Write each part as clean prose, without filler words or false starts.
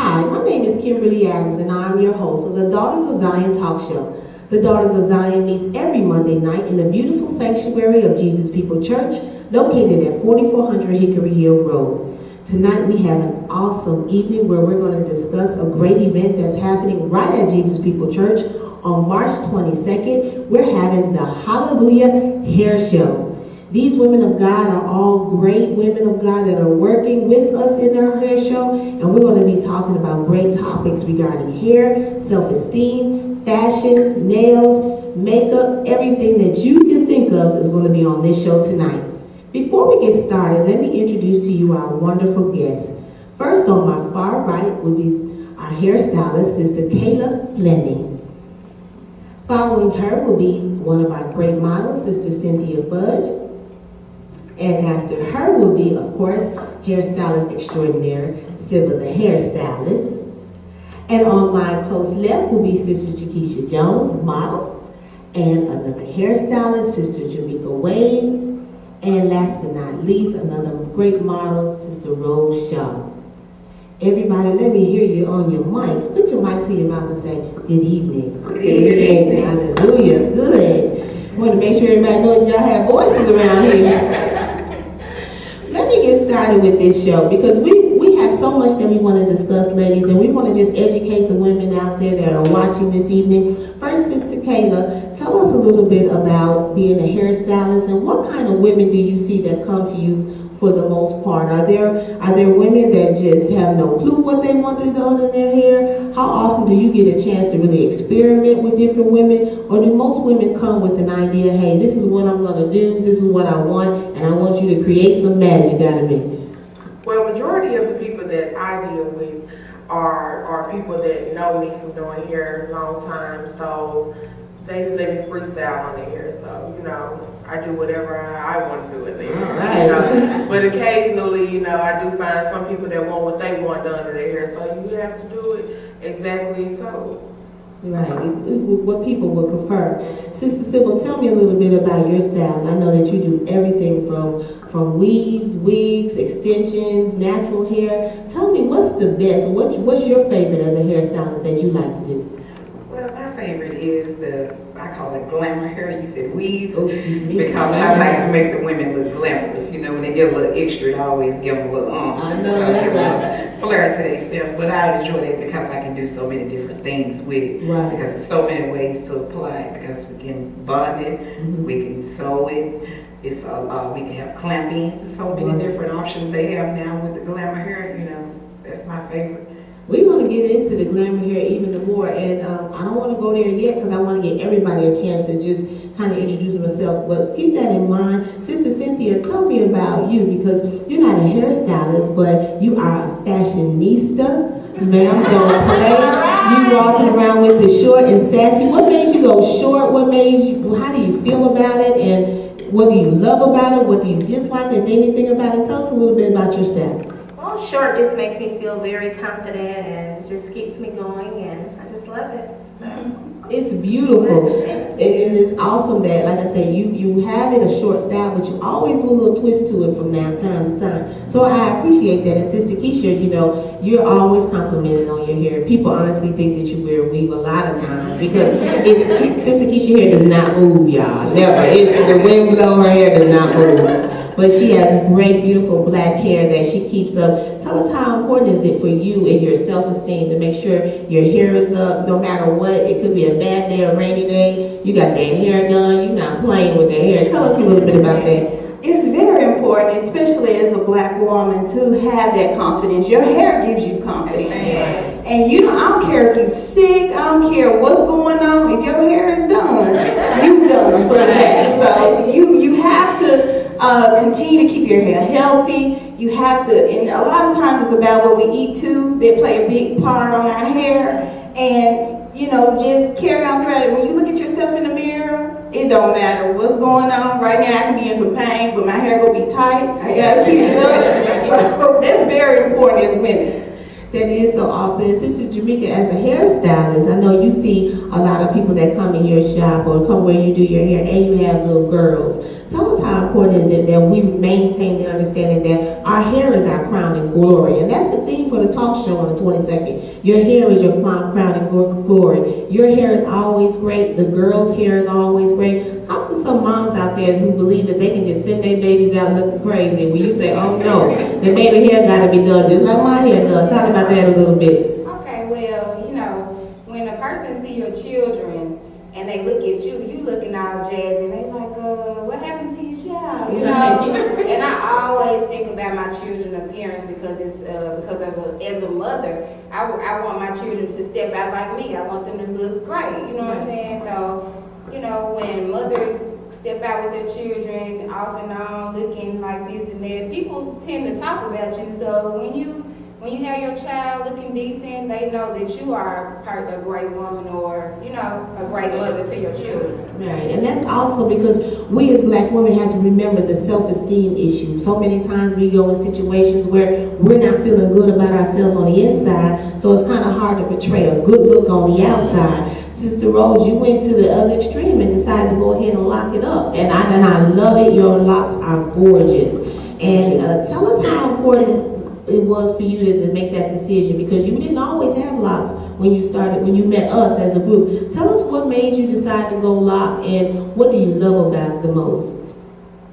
Hi, my name is Kimberly Adams, and I'm your host of the Daughters of Zion talk show. The Daughters of Zion meets every Monday night in the beautiful sanctuary of Jesus People Church, located at 4400 Hickory Hill Road. Tonight we have an awesome evening where we're going to discuss a great event that's happening right at Jesus People Church on March 22nd. We're having the Hallelujah Hair Show. These women of God are all great women of God that are working with us in our hair show, and we're going to be talking about great topics regarding hair, self-esteem, fashion, nails, makeup, everything that you can think of is going to be on this show tonight. Before we get started, let me introduce to you our wonderful guests. First on my far right will be our hairstylist, Sister Kayla Fleming. Following her will be one of our great models, Sister Cynthia Fudge. And after her will be, of course, hairstylist extraordinaire, Sybil the hairstylist. And on my close left will be Sister Jaquisha Jones, model. And another hairstylist, Sister Jamaica Wade. And last but not least, another great model, Sister Rose Shaw. Everybody, let me hear you on your mics. Put your mic to your mouth and say, good evening. Good evening. Hallelujah. Good. I want to make sure everybody knows y'all have voices around here. Let me get started with this show because we have so much that we want to discuss, ladies, and we want to just educate the women out there that are watching this evening. First, Sister Kayla, tell us a little bit about being a hairstylist and what kind of women do you see that come to you for the most part? Are there women that just have no clue what they want to do in their hair? How often do you get a chance to really experiment with different women? Or do most women come with an idea, hey, this is what I'm going to do, this is what I want, and I want you to create some magic out of me? Well, majority of the people that I deal with are people that know me from doing hair a long time, so they let me freestyle on their hair, so, I do whatever I want to do with it. Right. But occasionally, I do find some people that want what they want done to their hair, so you have to do it exactly so. Right, what people would prefer. Sister Sybil, tell me a little bit about your styles. I know that you do everything from weaves, wigs, extensions, natural hair. Tell me what's the best, what's your favorite as a hairstylist that you like to do? Well, my favorite is I call it glamour hair. You said weaves. Oh, excuse me. Because I like to make the women look glamorous. When they get a little extra, I always give them a little I know that's right. flair to themselves. But I enjoy that because I can do so many different things with it. Right. Because there's so many ways to apply it. Because we can bond it, we can sew it. It's we can have clamping. There's so many different options they have now with the glamour hair. That's my favorite. We're going to get into the glamour hair even more, and I don't want to go there yet because I want to give everybody a chance to just kind of introduce myself, but keep that in mind. Sister Cynthia, tell me about you because you're not a hairstylist, but you are a fashionista. Ma'am, don't play. You walking around with the short and sassy. What made you go short? How do you feel about it? And what do you love about it? What do you dislike, if anything about it? Tell us a little bit about your style. Well, short just makes me feel very confident and just keeps me going, and I just love it. So. It's beautiful, and it's awesome that, like I said, you have it a short style, but you always do a little twist to it from time to time. So I appreciate that. And Sister Keisha, you're always complimented on your hair. People honestly think that you wear a weave a lot of times because Sister Keisha hair does not move, y'all. Never. The wind blow, her hair does not move. But she has great, beautiful black hair that she keeps up. Tell us how important is it for you and your self-esteem to make sure your hair is up no matter what. It could be a bad day, a rainy day. You got that hair done. You're not playing with that hair. Tell us a little bit about that. It's very important, especially as a black woman, to have that confidence. Your hair gives you confidence. And I don't care if you're sick, I don't care what's going on. If your hair is done, you done for the day. So you have to continue to keep your hair healthy. You have to, and a lot of times it's about what we eat too. They play a big part on our hair. And, just carry on throughout it. When you look at yourself in the mirror, it don't matter what's going on. Right now I can be in some pain, but my hair gonna be tight. I gotta keep it up. So that's very important as women. That is so often. Sister Jamaica, as a hairstylist, I know you see a lot of people that come in your shop or come where you do your hair, and you have little girls. Tell us how important is it that we maintain the understanding that our hair is our crown and glory. And that's the theme for the talk show on the 22nd. Your hair is your crown and glory. Your hair is always great. The girl's hair is always great. Talk to some moms out there who believe that they can just send their babies out looking crazy. When you say, oh no, the baby hair got to be done just like my hair done. Talk about that a little bit. Okay, well, when a person see your children and they look at you, you looking all jazzy, and they like, what happened to your child? And I always think about my children's appearance because it's as a mother, I want my children to step out like me. I want them to look great. You know what I'm saying? So, when mothers step out with their children off and on, looking like this and that, people tend to talk about you. So when you have your child looking decent, they know that you are a great woman or, a great mother to your children. Right, and that's also because we as black women have to remember the self-esteem issue. So many times we go in situations where we're not feeling good about ourselves on the inside, so it's kind of hard to portray a good look on the outside. Sister Rose, you went to the other extreme and decided to go ahead and lock it up. And I love it. Your locks are gorgeous. And tell us how important it was for you to make that decision, because you didn't always have locks when you met us as a group. Tell us what made you decide to go lock, and what do you love about it the most?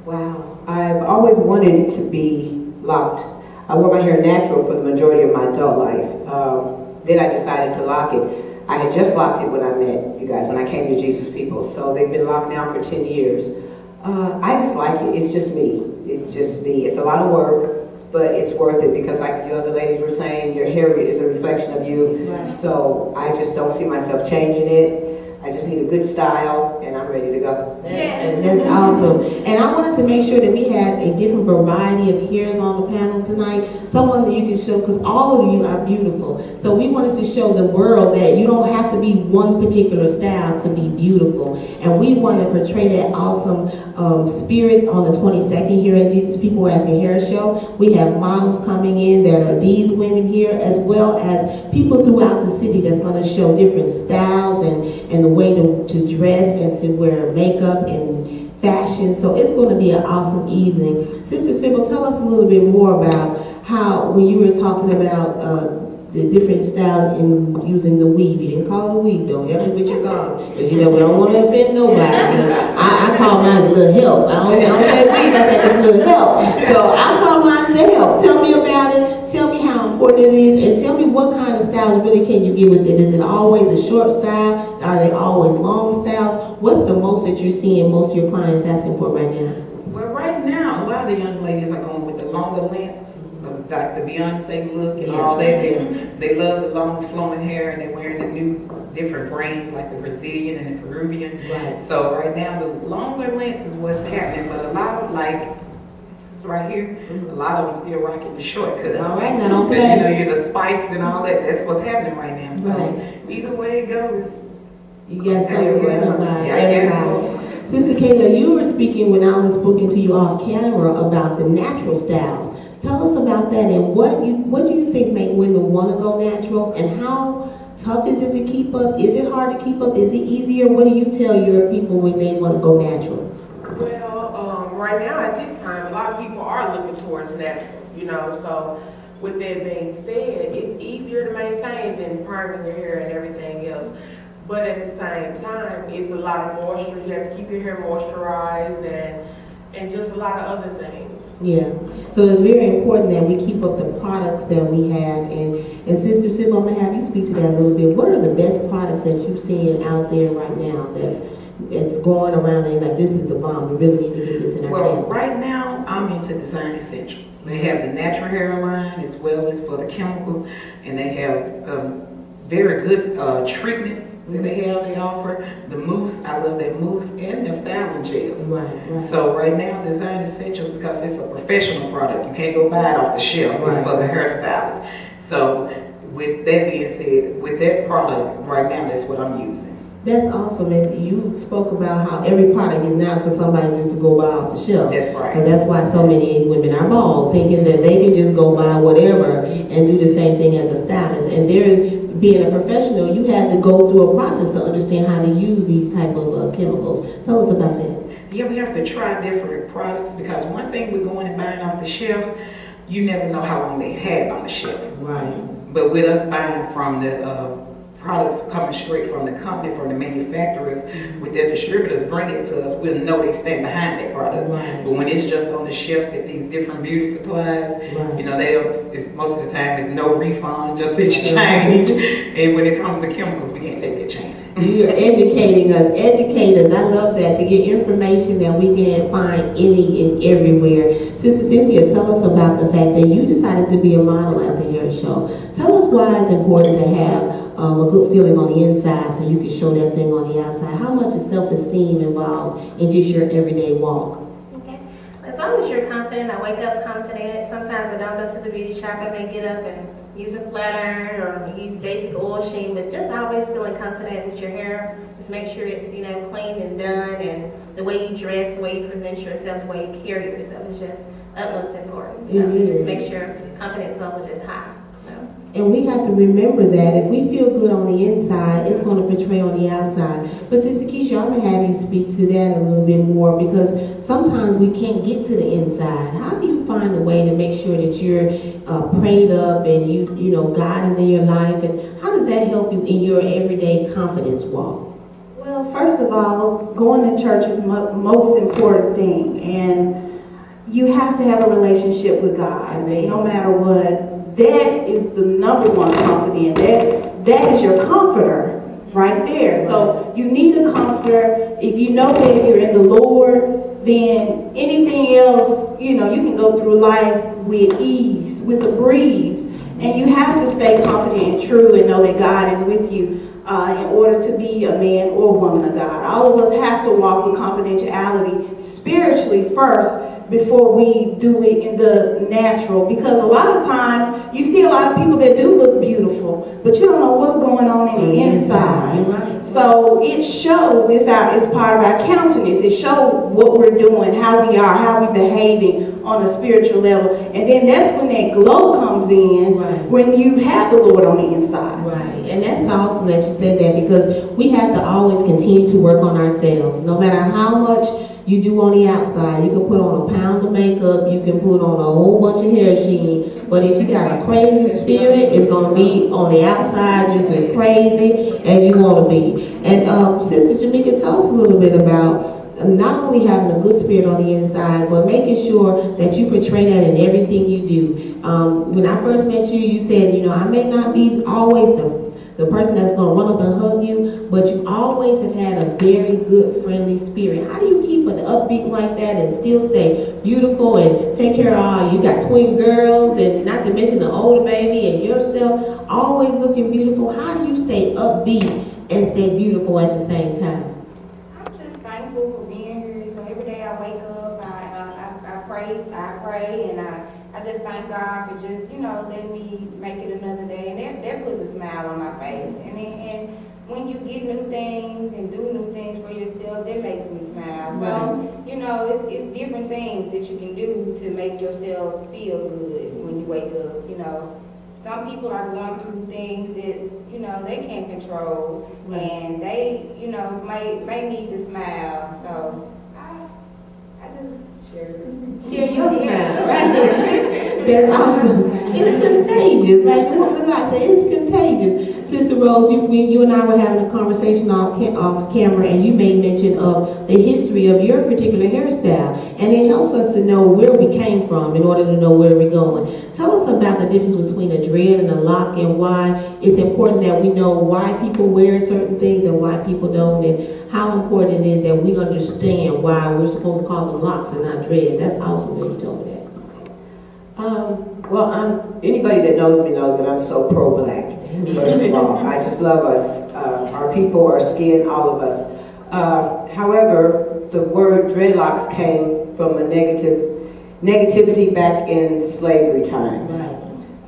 Wow, I've always wanted it to be locked. I wore my hair natural for the majority of my adult life. Then I decided to lock it. I had just locked it when I met you guys, when I came to Jesus People. So they've been locked now for 10 years. I just like it. It's just me. It's just me. It's a lot of work, but it's worth it because, like the other ladies were saying, your hair is a reflection of you. Right. So I just don't see myself changing it. I just need a good style, and I'm ready to go. Yeah. And that's awesome. And I wanted to make sure that we had a different variety of hairs on the panel tonight. Someone that you can show, because all of you are beautiful. So we wanted to show the world that you don't have to be one particular style to be beautiful. And we want to portray that awesome spirit on the 22nd here at Jesus People at the Hair Show. We have models coming in that are these women here, as well as people throughout the city that's going to show different styles and the way to dress and to wear makeup and fashion. So it's going to be an awesome evening. Sister Sybil, tell us a little bit more about how, when you were talking about the different styles in using the weave. You didn't call it a weave, though. Help me with your God. Because we don't want to offend nobody. I call mine a little help. I don't say weave, I say just a little help. So I call mine the help. Tell me about it. Tell me how important it is. And tell me what kind of styles really can you get with it. Is it always a short style? Are they always long styles? What's the most that you're seeing most of your clients asking for right now? Well, right now, a lot of the young ladies are going with the longer lengths, like the Beyonce look and all that. They love the long flowing hair, and they're wearing the new different braids like the Brazilian and the Peruvian. Right. So right now, the longer lengths is what's happening, but a lot of right here, a lot of them still rocking the shortcuts. All right, now don't play. You're the spikes and all that. That's what's happening right now. So either way it goes, you got something for everybody. Sister Kayla, you were speaking when I was speaking to you off camera about the natural styles. Tell us about that, and what do you think make women want to go natural, and how tough is it to keep up? Is it hard to keep up? Is it easier? What do you tell your people when they want to go natural? Well, right now at this time, a lot of people are looking towards natural, so with that being said, it's easier to maintain than perming your hair and everything else. But at the same time, it's a lot of moisture. You have to keep your hair moisturized and just a lot of other things. Yeah, so it's very important that we keep up the products that we have. And Sister Sybil, I'm going to have you speak to that a little bit. What are the best products that you've seen out there right now that's going around and like, this is the bomb, we really need to get this in our hand? Right now, I'm into design essentials. They have the natural hair line as well as for the chemical, and they have very good treatments that they offer. The mousse, I love that mousse, and the styling gels. Right. So right now, design essentials, because it's a professional product. You can't go buy it off the shelf. Right. It's for the hairstylist. So with that being said, with that product right now, that's what I'm using. That's awesome. And you spoke about how every product is not for somebody just to go buy off the shelf. That's right. Because that's why so many women are bald, thinking that they can just go buy whatever and do the same thing as a stylist. And being a professional, you had to go through a process to understand how to use these type of chemicals. Tell us about that. Yeah, we have to try different products because one thing we're going and buying off the shelf, you never know how long they had it on the shelf. Right. But with us buying from the products coming straight from the company, from the manufacturers, with their distributors bring it to us, we'll know they stand behind that product. Right. But when it's just on the shelf at these different beauty supplies, Right. you know, most of the time it's no refund, just exchange. And when it comes to chemicals, we can't take that chance. You're educating us, educators. I love that, to get information that we can find any and everywhere. Sister Cynthia, tell us about the fact that you decided to be a model at the hair show. Tell us why it's important to have a good feeling on the inside so you can show that thing on the outside. How much is self-esteem involved in just your everyday walk? Okay. As long as you're confident, I wake up confident. Sometimes I don't go to the beauty shop, I may get up and use a flat iron or use basic oil sheen, but just always feeling confident with your hair. Just make sure it's, you know, clean and done, and the way you dress, the way you present yourself, the way you carry yourself is just utmost important. So It is. just make sure confidence level is high. And we have to remember that if we feel good on the inside, it's going to portray on the outside. But Sister Keisha, I'm going to have you speak to that a little bit more, because sometimes we can't get to the inside. How do you find a way to make sure that you're prayed up and you know God is in your life? And how does that help you in your everyday confidence walk? Well, first of all, going to church is the most important thing, and you have to have a relationship with God. Amen. No matter what. That is the number one confidence. That is your comforter right there. So you need a comforter. If you know that you're in the Lord, then anything else, you know, you can go through life with ease, with a breeze. And you have to stay confident and true and know that God is with you in order to be a man or woman of God. All of us have to walk with confidentiality spiritually first, before we do it in the natural, because a lot of times you see a lot of people that do look beautiful, but you don't know what's going on in the inside. Right. So it shows, it's part of our countenance. It shows what we're doing, how we are, how we're behaving on a spiritual level, and then that's when that glow comes in. Right. When you have the Lord on the inside. Right, and that's awesome that you said that, because we have to always continue to work on ourselves. No matter how much you do on the outside, you can put on a pound of makeup, you can put on a whole bunch of hair sheen, but if you got a crazy spirit, it's going to be on the outside just as crazy as you want to be. And Sister Jamaica, tell us a little bit about not only having a good spirit on the inside, but making sure that you portray that in everything you do. When I first met you, you said, you know, I may not be always the person that's going to run up and hug you, but you always have had a very good, friendly spirit. How do you keep an upbeat like that and still stay beautiful and take care of all? You got twin girls, and not to mention the older baby and yourself, always looking beautiful. How do you stay upbeat and stay beautiful at the same time? I'm just thankful for being here. So every day I wake up, I pray, and I just thank God for just, you know, letting me make it another day. And that puts a smile on my face. And when you get new things and do new things for yourself, that makes me smile. So, you know, it's different things that you can do to make yourself feel good when you wake up, you know. Some people are going through things that, you know, they can't control, and they, you know, may need to smile. So I just Share your smile, right? That's awesome. It's contagious. Like the woman of God said, it's contagious. Sister Rose, you and I were having a conversation off camera, and you made mention of the history of your particular hairstyle, and it helps us to know where we came from in order to know where we're going. Tell us about the difference between a dread and a lock, and why it's important that we know why people wear certain things and why people don't, and how important it is that we understand why we're supposed to call them locks and not dreads. That's awesome that you told me that. Well, anybody that knows me knows that I'm so pro-black. First of all, I just love us, our people, our skin, all of us. However, the word dreadlocks came from a negativity back in slavery times.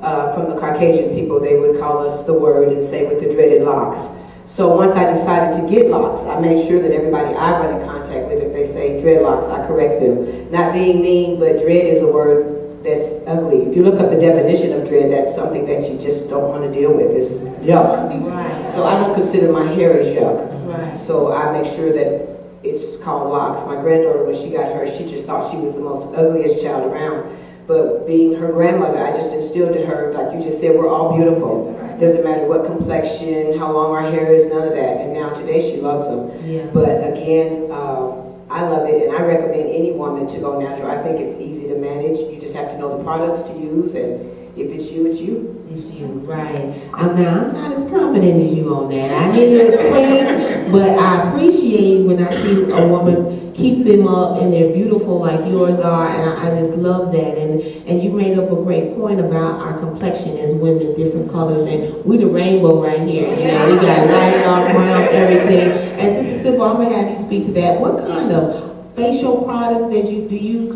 Right. From the Caucasian people, they would call us the word and say with the dreaded locks. So once I decided to get locks, I made sure that everybody I run in contact with, if they say dreadlocks, I correct them. Not being mean, but dread is a word that's ugly. If you look up the definition of dread, that's something that you just don't want to deal with. It's yuck. Right. So I don't consider my hair as yuck. Right. So I make sure that it's called locks. My granddaughter, when she got hers, she just thought she was the most ugliest child around. But being her grandmother, I just instilled to her, like you just said, we're all beautiful. Doesn't matter what complexion, how long our hair is, none of that. And now today she loves them. Yeah. But again, I love it, and I recommend any woman to go natural. I think it's easy to manage. You just have to know the products to use, and if it's you, it's you. It's you, right. I'm not as confident as you on that. I need to explain, but I appreciate when I see a woman keep them up and they're beautiful like yours are, and I just love that. And you made up a great point about our complexion as women, different colors, and we the rainbow right here. You know, we got light, dark, brown, everything. And Sister Simple, I'm gonna have you speak to that. What kind of facial products do you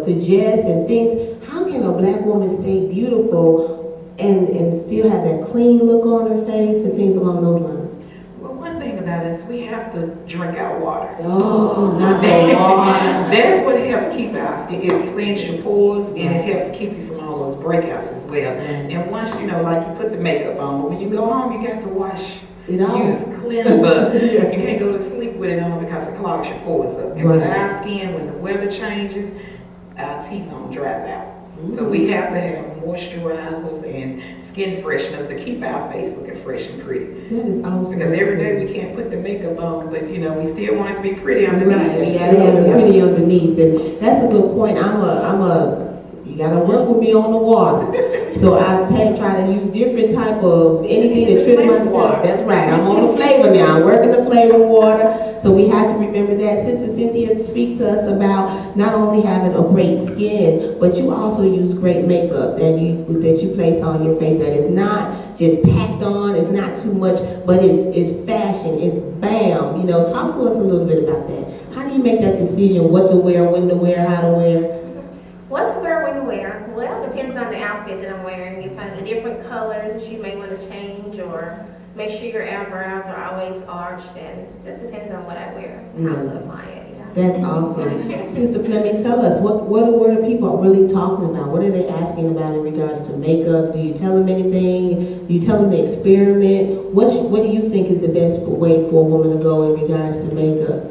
suggest and things? How can a black woman stay beautiful and still have that clean look on her face and things along those lines? Well, one thing about it is we have to drink our water. Oh, not the water. That's what helps keep our skin. It cleans your pores and it helps keep you from all those breakouts as well. And once, you know, like you put the makeup on, but when you go home, you got to wash. Use cleanser. You can't go to sleep with it on because it clogs your pores up. And with our skin, when the weather changes, our T-zone dries out. So we have to have moisturizers and skin fresheners to keep our face looking fresh and pretty. That is awesome. Because every day we can't put the makeup on, but you know, we still want it to be pretty underneath. Right, you gotta have it pretty underneath. And that's a good point. You gotta work with me on the water. So I try to use different type of anything to trip myself. That's right. I'm on the flavor now. I'm working the flavor water. So we have to remember that. Sister Cynthia, speak to us about not only having a great skin, but you also use great makeup that you place on your face that is not just packed on, it's not too much, but it's fashion, it's bam. You know, talk to us a little bit about that. How do you make that decision, what to wear, when to wear, how to wear? What to wear, when to wear? Well, it depends on the outfit that I'm wearing. You find the different colors that you may want to change, or make sure your eyebrows are always arched, and just depends on what I wear, how to apply it. You know? That's awesome. Sister Fleming, tell us, what are people really talking about? What are they asking about in regards to makeup? Do you tell them anything? Do you tell them to experiment? What do you think is the best way for a woman to go in regards to makeup?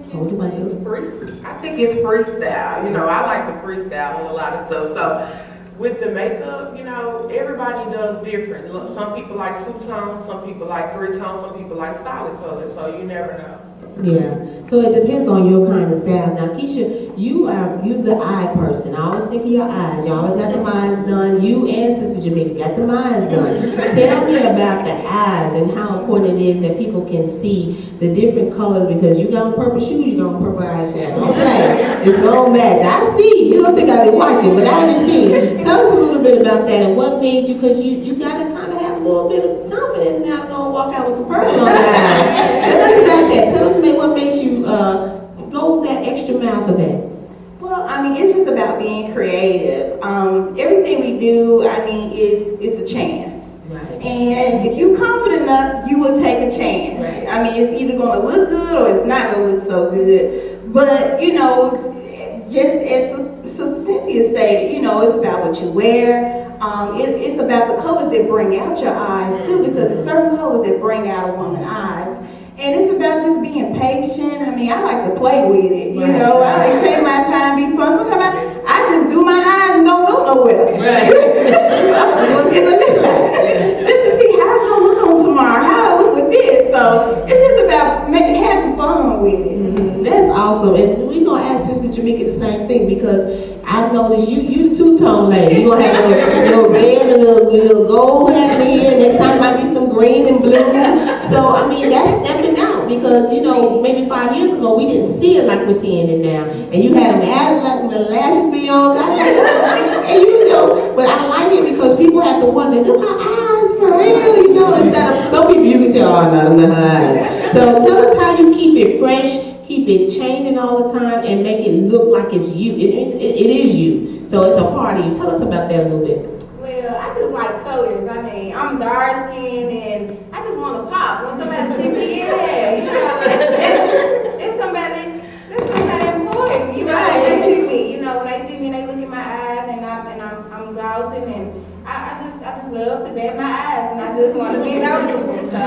I think it's freestyle. You know, I like to freestyle on a lot of stuff. So with the makeup, you know, everybody does different. Some people like two-tone, some people like three-tone, some people like solid color. So you never know. Yeah, so it depends on your kind of style. Now, Keisha, you're the eye person. I always think of your eyes. You always got the eyes done. You and Sister Jamaica got the eyes done. Tell me about the eyes and how important it is that people can see the different colors, because you got on purple shoes, you got on purple eyeshadow. Don't play. It's gonna match. I see. You don't think I've been watching, but I haven't seen it. Tell us a little bit about that and what made you, because you gotta kind of have a little bit of confidence now to go walk out with some purple on the eyes. Tell us about that. Tell us what makes you go that extra mile for that. Well, I mean, it's just about being creative. Everything we do, I mean, is a chance. Right. And if you're confident enough, you will take a chance. Right. I mean, it's either going to look good or it's not going to look so good. But, you know, just as Sister Cynthia stated, you know, it's about what you wear. It's about the colors that bring out your eyes, too, because there's certain colors that bring out a woman's eyes. And it's about just being patient. I mean, I like to play with it, you know. I like to take my time, be fun. Sometimes I just do my eyes and don't go nowhere. Right. Just to see how it's going to look on tomorrow, how it look with this. So it's just about having fun with it. Mm-hmm. That's awesome. And we're going to ask Sister Jamaica the same thing, because I've noticed you the two-tone lady. You're going to have a little red and a little gold happening here. Next time might be some green and blue. So, I mean, that's stepping out, because, you know, maybe 5 years ago, we didn't see it like we're seeing it now. And you had them like the lashes be on, and you know, but I like it because people have to wonder, look her eyes, for real, you know, instead of, some people you can tell, oh, no, them her eyes. So tell us how you keep it fresh, keep it changing all the time, and make it look like it's you. It is you. So it's a part of you. Tell us about that a little bit. Well, I just like colors. I mean, I'm dark skinned and I just want to pop. When somebody see me, yeah, you know, it's somebody important. You know, when they see me, you know, when they see me, they look in my eyes and I'm browsing, and I just love to bat my eyes, and I just want to be noticeable. So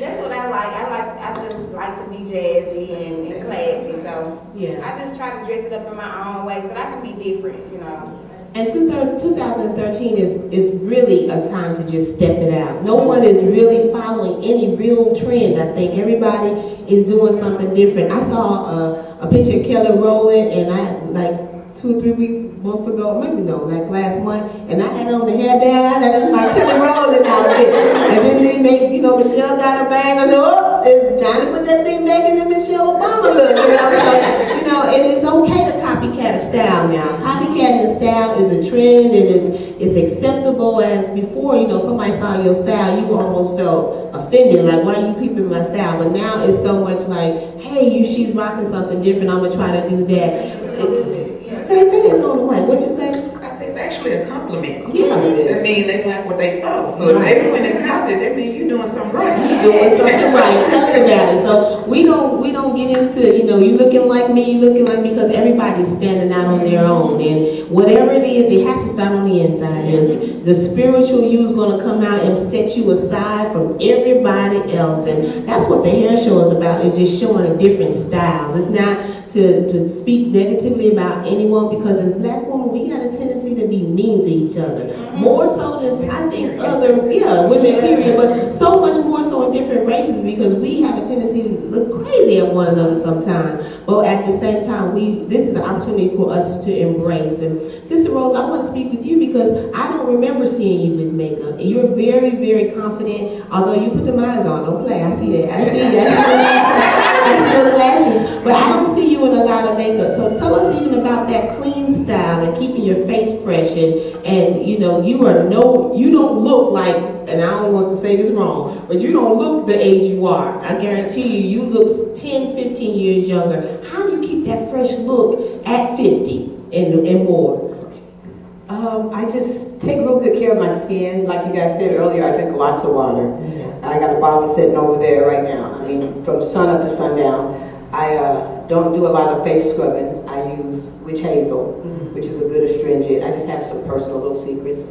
That's what I like. I just like to be jazzy and classy. So Yeah. I just try to dress it up in my own way so that I can be different, you know. And 2013 is really a time to just step it out. No one is really following any real trend. I think everybody is doing something different. I saw a picture of Kelly Rowland, and I like 2 or 3 months ago, maybe no, like last month, and I had on the hairband, I had my Kelly Rowland outfit. And then they make, Michelle got a bag. I said, oh, it's time to put that thing back in the Michelle Obama look, So, and it's okay to copycat a style now. Copycatting a style is a trend, and it's acceptable as before, somebody saw your style, you almost felt offended, like, why are you peeping my style? But now it's so much like, hey, she's rocking something different, I'm gonna try to do that. Say that to the mic. What you say? I say it's actually a compliment. Yeah, it is. I mean, they like what they saw. So if they went and copied, that means you're doing something right. You're doing something right. Tell them about it. So we don't get into, you looking like me, you looking like me, because everybody's standing out on their own. And whatever it is, it has to start on the inside. The spiritual you is going to come out and set you aside from everybody else. And that's what the hair show is about, is just showing the different styles. It's not to speak negatively about anyone, because as black women, we got a tendency to be mean to each other. More so than, I think, other, women, period, but so much more so in different races, because we have a tendency to look crazy at one another sometimes. But at the same time, this is an opportunity for us to embrace. And Sister Rose, I want to speak with you because I don't remember seeing you with makeup. And you're very, very confident, although you put the eyes on. Don't play, I see that. I see those lashes. But I don't see you in a lot of makeup. So tell us even about that clean style and keeping your face fresh, and you don't look like, and I don't want to say this wrong, but you don't look the age you are. I guarantee you look 10, 15 years younger. How do you keep that fresh look at 50 and more? I just take real good care of my skin. Like you guys said earlier, I drink lots of water. I got a bottle sitting over there right now. I mean, from sun up to sundown. I don't do a lot of face scrubbing. I use witch hazel, which is a good astringent. I just have some personal little secrets.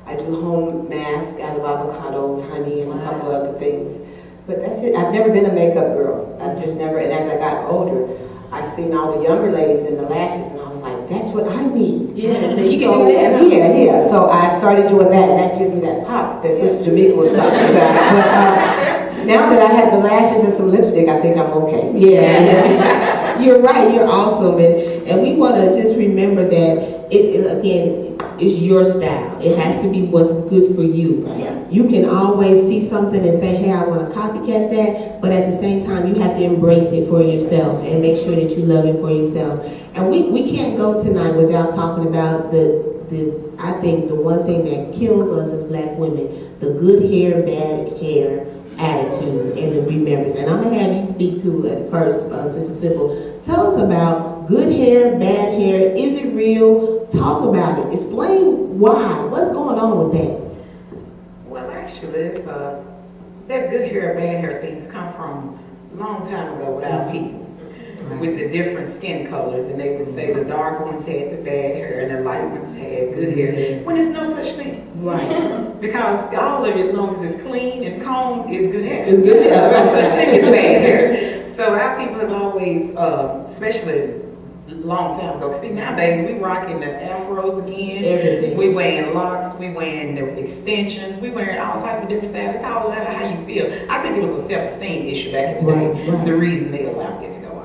I do home masks out of avocados, honey, and a couple of other things. But that's it. I've never been a makeup girl. I've just never, and as I got older, I seen all the younger ladies in the lashes, and I was like, that's what I need. Yeah, you can do that. Yeah. So I started doing that, and that gives me that pop that Sister Jamaica was talking about. But now that I have the lashes and some lipstick, I think I'm okay. Yeah. You're right. You're awesome, and we want to just remember that it's your style. It has to be what's good for you. Right? You can always see something and say, hey, I want to copycat that, but at the same time, you have to embrace it for yourself and make sure that you love it for yourself. And we can't go tonight without talking about I think the one thing that kills us as black women, the good hair, bad hair attitude and the remembrance. And I'm going to have you speak to it first, Sister Sybil. Tell us about good hair, bad hair. Is it real? Talk about it. Explain why. What's going on with that? Well, actually, it's that good hair, bad hair things come from a long time ago with our people. With the different skin colors, and they would say the dark ones had the bad hair and the light ones had good hair, when there's no such thing. Right. Because all of it, as long as it's clean and combed, is good hair. It's good hair. There's no such thing as bad hair. So our people have always, especially a long time ago, see nowadays we rocking the afros again. Everything. We wearing locks, we wearing the extensions, we wearing all type of different styles. It's all about how you feel. I think it was a self-esteem issue back in the day. Right. The reason they allowed it to go out.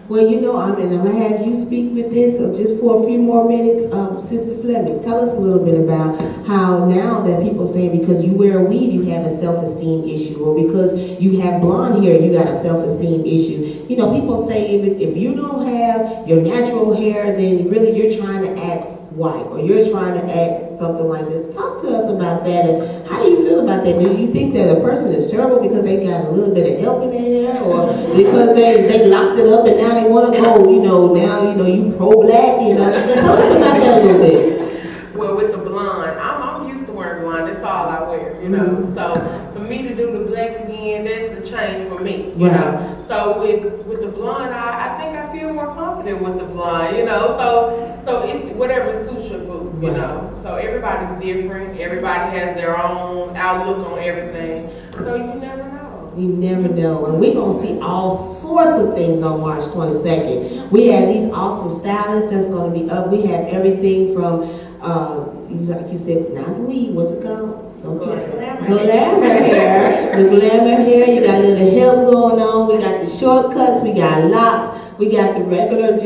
Well, I'm going to have you speak with this, so just for a few more minutes, Sister Fleming, tell us a little bit about how now that people say because you wear a weave, you have a self-esteem issue, or because you have blonde hair, you got a self-esteem issue. People say if you don't have your natural hair, then really you're trying to act white, or you're trying to act something like this. Talk to us about that, and how do you feel about that? Do you think that a person is terrible because they got a little bit of help in their hair, or because they locked it up and now they want to go, now you pro-black, Tell us about that a little bit. Well, with the blonde, I'm used to wearing blonde. That's all I wear, So for me to do the black again, that's the change for me, you know. So with the blonde, I think I feel more confident with the blonde, So it's whatever suits your boo, So everybody's different. Everybody has their own outlook on everything. So you never know. You never know. And we're going to see all sorts of things on March 22nd. We have these awesome stylists that's going to be up. We have everything from, like you said, not weed, what's it called? Glamour hair. The glamour hair. You got a little help going on. We got the shortcuts. We got locks. We got the regular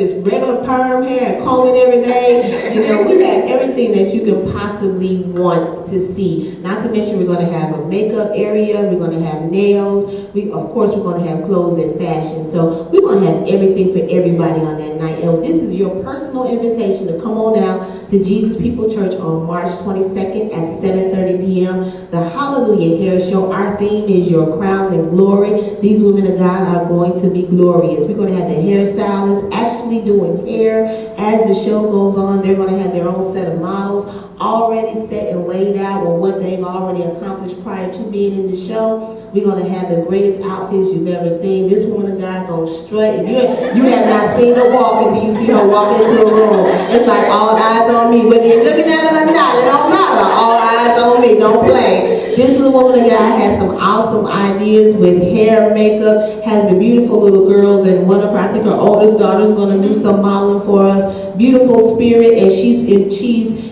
perm hair and combing every day. You know, we have everything that you can possibly want to see. Not to mention we're going to have a makeup area. We're going to have nails. Of course, we're going to have clothes and fashion. So we're going to have everything for everybody on that night. And this is your personal invitation to come on out to Jesus People Church on March 22nd at 7:30 p.m. The Hallelujah Hair Show. Our theme is your crown and glory. These women of God are going to be glorious. We're going to have the hairstylists actually doing hair as the show goes on. They're going to have their own set of models already set and laid out with what they've already accomplished prior to being in the show. We're going to have the greatest outfits you've ever seen. This woman of God going to strut. If you have not seen her walk until you see her walk into a room. It's like all eyes on me. Whether you're looking at her or not, it don't matter. All eyes on me. Don't play. This little woman of God has some awesome ideas with hair, makeup, has the beautiful little girls, and one of her, I think her oldest daughter is going to do some modeling for us. Beautiful spirit, and she's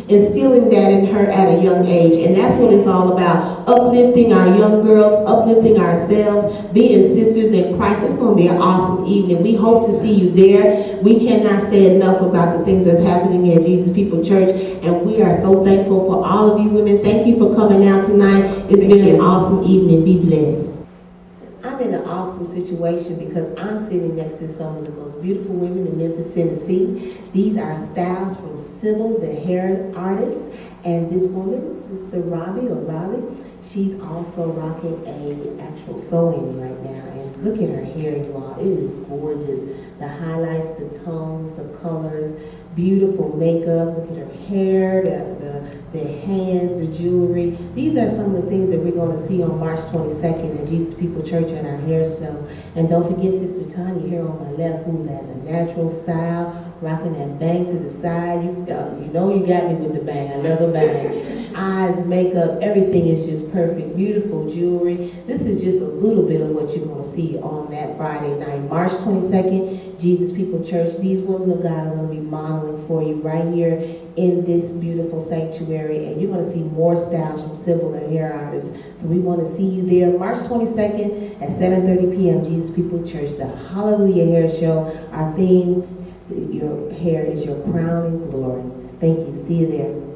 instilling that in her at a young age. And that's what it's all about. Uplifting our young girls, uplifting ourselves, being sisters in Christ. It's going to be an awesome evening. We hope to see you there. We cannot say enough about the things that's happening at Jesus People Church, and we are so thankful for all of you women. Thank you for coming out tonight. It's been an awesome evening. Be blessed. I'm in an awesome situation because I'm sitting next to some of the most beautiful women in Memphis, Tennessee. These are styles from Sybil, the hair artist, and this woman, Sister Robbie, she's also rocking a actual sew-in right now. And look at her hair, you all. It is gorgeous. The highlights, the tones, the colors, beautiful makeup. Look at her hair, the hands, the jewelry. These are some of the things that we're going to see on March 22nd at Jesus People Church at our hair show. And don't forget Sister Tanya here on my left, who has a natural style, rocking that bang to the side. You know you got me with the bang. I love a bang. Eyes, makeup, everything is just perfect. Beautiful jewelry. This is just a little bit of what you're going to see on that Friday night. March 22nd, Jesus People Church. These women of God are going to be modeling for you right here in this beautiful sanctuary. And you're going to see more styles from Sybil, the hair artist. So we want to see you there March 22nd at 7:30 p.m. Jesus People Church, the Hallelujah Hair Show. Our theme, your hair is your crown and glory. Thank you. See you there.